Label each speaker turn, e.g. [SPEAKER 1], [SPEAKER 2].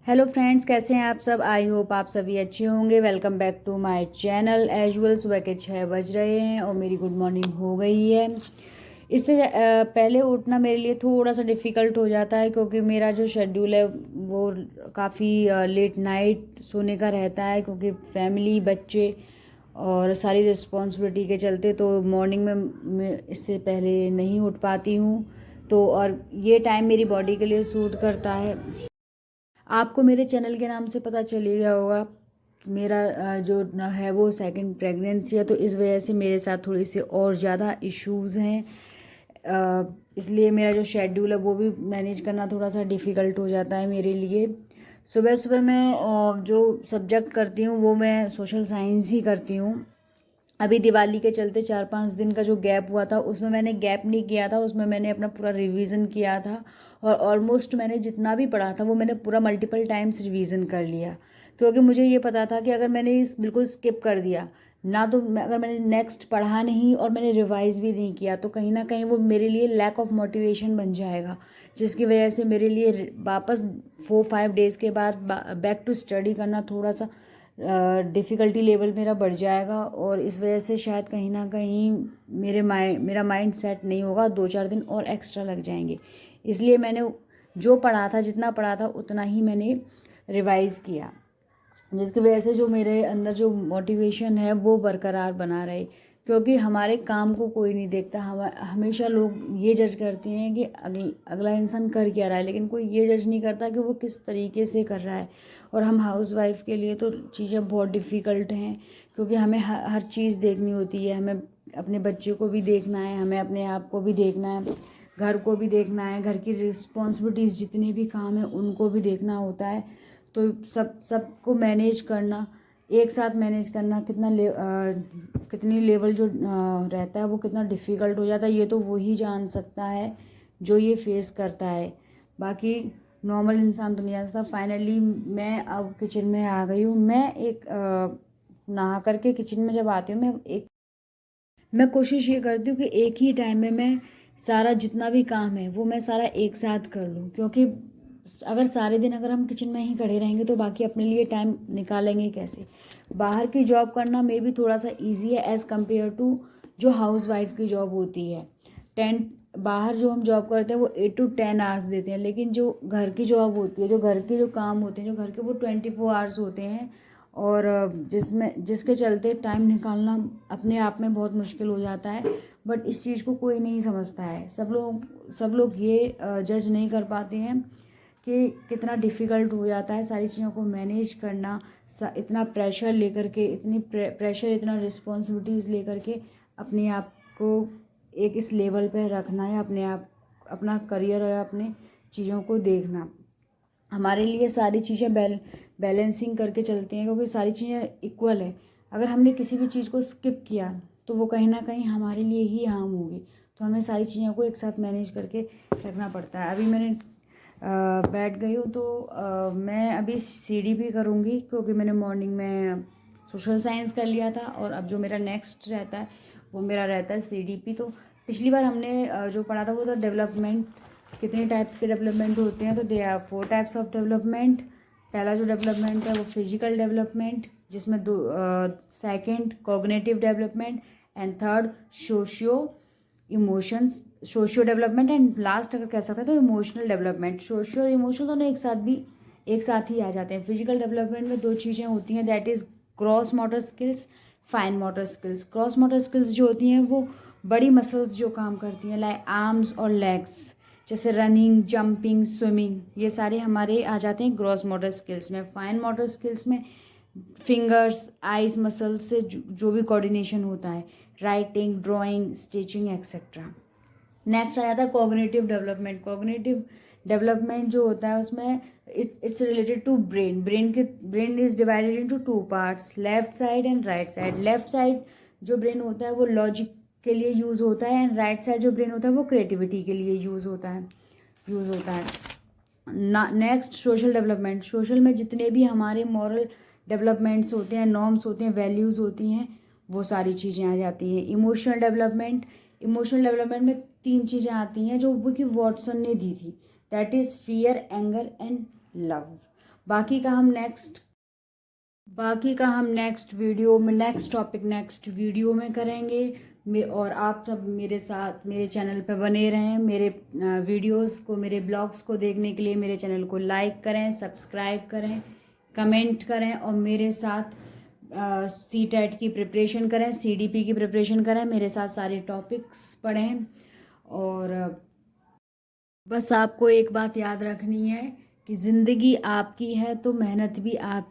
[SPEAKER 1] Hello friends, कैसे हैं आप सब। आई होप आप सभी अच्छे होंगे। Welcome back to my channel. Usual सुबह के 6 बज रहे हैं और मेरी गुड मॉर्निंग हो गई है। इससे पहले उठना मेरे लिए थोड़ा सा डिफ़िकल्ट हो जाता है क्योंकि मेरा जो शेड्यूल है वो काफ़ी लेट नाइट सोने का रहता है, क्योंकि फैमिली, बच्चे और सारी रिस्पॉन्सिबिलिटी के चलते तो मॉर्निंग में मैं इससे पहले नहीं उठ पाती हूँ। तो और ये टाइम मेरी बॉडी के लिए सूट करता है। आपको मेरे चैनल के नाम से पता चल ही गया होगा, मेरा जो है वो सेकंड प्रेगनेंसी है, तो इस वजह से मेरे साथ थोड़ी सी और ज़्यादा इश्यूज़ हैं। इसलिए मेरा जो शेड्यूल है वो भी मैनेज करना थोड़ा सा डिफ़िकल्ट हो जाता है मेरे लिए। सुबह सुबह मैं जो सब्जेक्ट करती हूँ वो मैं सोशल साइंस ही करती हूँ। अभी दिवाली के चलते 4-5 दिन का जो गैप हुआ था उसमें मैंने गैप नहीं किया था, उसमें मैंने अपना पूरा रिवीजन किया था और ऑलमोस्ट मैंने जितना भी पढ़ा था वो मैंने पूरा मल्टीपल टाइम्स रिवीजन कर लिया, क्योंकि मुझे ये पता था कि अगर मैंने इस बिल्कुल स्किप कर दिया ना, तो अगर मैंने नेक्स्ट पढ़ा नहीं और मैंने रिवाइज भी नहीं किया तो कहीं ना कहीं वो मेरे लिए लैक ऑफ मोटिवेशन बन जाएगा, जिसकी वजह से मेरे लिए वापस 4-5 डेज़ के बाद बैक टू स्टडी करना थोड़ा सा डिफ़िकल्टी लेवल मेरा बढ़ जाएगा और इस वजह से शायद कहीं ना कहीं मेरा माइंड सेट नहीं होगा, 2-4 दिन और एक्स्ट्रा लग जाएंगे। इसलिए मैंने जो पढ़ा था, जितना पढ़ा था उतना ही मैंने रिवाइज़ किया, जिसकी वजह से जो मेरे अंदर जो मोटिवेशन है वो बरकरार बना रहे। क्योंकि हमारे काम को कोई नहीं देखता, हम हमेशा लोग ये जज करते हैं कि अगला इंसान कर क्या रहा है, लेकिन कोई ये जज नहीं करता कि वो किस तरीके से कर रहा है। और हम हाउस वाइफ के लिए तो चीज़ें बहुत डिफ़िकल्ट हैं, क्योंकि हमें हर चीज़ देखनी होती है। हमें अपने बच्चे को भी देखना है, हमें अपने आप को भी देखना है, घर को भी देखना है, घर की रिस्पॉन्सिबिलिटीज़ जितने भी काम हैं उनको भी देखना होता है। तो सबको मैनेज करना, एक साथ मैनेज करना कितनी लेवल जो रहता है वो कितना डिफ़िकल्ट हो जाता है, ये तो वही जान सकता है जो ये फेस करता है। बाकी नॉर्मल इंसान तो नहीं जान सकता। फाइनली मैं अब किचन में आ गई हूँ। मैं एक नहा करके किचन में जब आती हूँ, मैं कोशिश ये करती हूँ कि एक ही टाइम में मैं सारा जितना भी काम है वो मैं सारा एक साथ कर लूँ, क्योंकि अगर सारे दिन अगर हम किचन में ही खड़े रहेंगे तो बाकी अपने लिए टाइम निकालेंगे कैसे। बाहर की जॉब करना मे भी थोड़ा सा इजी है एज़ कम्पेयर टू जो हाउस वाइफ की जॉब होती है। 10 बाहर जो हम जॉब करते हैं वो 8 to 10 आवर्स देते हैं, लेकिन जो घर की जॉब होती है, जो घर के जो काम होते हैं, जो घर के वो 24 आवर्स होते हैं। और जिसके चलते टाइम निकालना अपने आप में बहुत मुश्किल हो जाता है। बट इस चीज़ को कोई नहीं समझता है। सब लोग ये जज नहीं कर पाते हैं कि कितना डिफ़िकल्ट हो जाता है सारी चीज़ों को मैनेज करना। इतना प्रेशर लेकर के, इतना रिस्पॉन्सिबिलिटीज़ लेकर के अपने आप को एक इस लेवल पे रखना है, अपना करियर और अपने चीज़ों को देखना। हमारे लिए सारी चीज़ें बैलेंसिंग करके चलती हैं, क्योंकि सारी चीज़ें इक्वल है। अगर हमने किसी भी चीज़ को स्किप किया तो वो कहीं ना कहीं हमारे लिए ही हार्म होगी। तो हमें सारी चीज़ों को एक साथ मैनेज करके रखना पड़ता है। अभी मैंने बैठ गई हूँ तो मैं अभी सीडी भी करूँगी, क्योंकि मैंने मॉर्निंग में सोशल साइंस कर लिया था और अब जो मेरा नेक्स्ट रहता है वो मेरा रहता है सीडीपी। तो पिछली बार हमने जो पढ़ा था वो था डेवलपमेंट, कितने टाइप्स के डेवलपमेंट होते हैं। तो they are 4 types of development. पहला जो डेवलपमेंट है वो फिजिकल डेवलपमेंट, जिसमें दो second cognitive development and third socio emotions socio development and last अगर कह सकते हैं तो इमोशनल डेवलपमेंट। सोशियो और इमोशनल दोनों एक साथ ही आ जाते हैं। फिजिकल डेवलपमेंट में 2 चीज़ें होती हैं, that is cross motor skills, fine motor skills. Cross motor skills जो होती हैं वो बड़ी मसल्स जो काम करती हैं, लाइक आर्म्स और लेग्स, जैसे रनिंग, जंपिंग, स्विमिंग, ये सारे हमारे आ जाते हैं ग्रॉस मोटर स्किल्स में। फाइन मोटर स्किल्स में फिंगर्स, आइज मसल्स से जो भी कोऑर्डिनेशन होता है, writing, drawing, stitching etcetera. Next आ जाता है कॉग्निटिव डेवलपमेंट। कॉग्निटिव डेवलपमेंट जो होता है उसमें it's related to brain is divided into 2 parts, left side and right side. Left side जो ब्रेन होता है वो लॉजिक के लिए यूज़ होता है, एंड राइट साइड जो ब्रेन होता है वो क्रिएटिविटी के लिए यूज़ होता है। Next social development. सोशल में जितने भी हमारे मॉरल डेवलपमेंट्स होते हैं, नॉर्म्स होते हैं, वैल्यूज़ होती हैं, वो सारी चीज़ें आ जाती हैं। Emotional development. इमोशनल डेवलपमेंट में 3 चीज़ें आती हैं जो वो कि वॉटसन ने दी थी, that is fear, anger and love. बाकी का हम नेक्स्ट वीडियो में, नेक्स्ट वीडियो में करेंगे। और आप सब मेरे साथ मेरे चैनल पे बने रहें। मेरे वीडियोस को, मेरे ब्लॉग्स को देखने के लिए मेरे चैनल को लाइक करें, सब्सक्राइब करें, कमेंट करें और मेरे साथ CTET की प्रिपरेशन करें, CDP की प्रिपरेशन करें, मेरे साथ सारे टॉपिक्स पढ़ें। और बस आपको एक बात याद रखनी है कि ज़िंदगी आपकी है तो मेहनत भी आप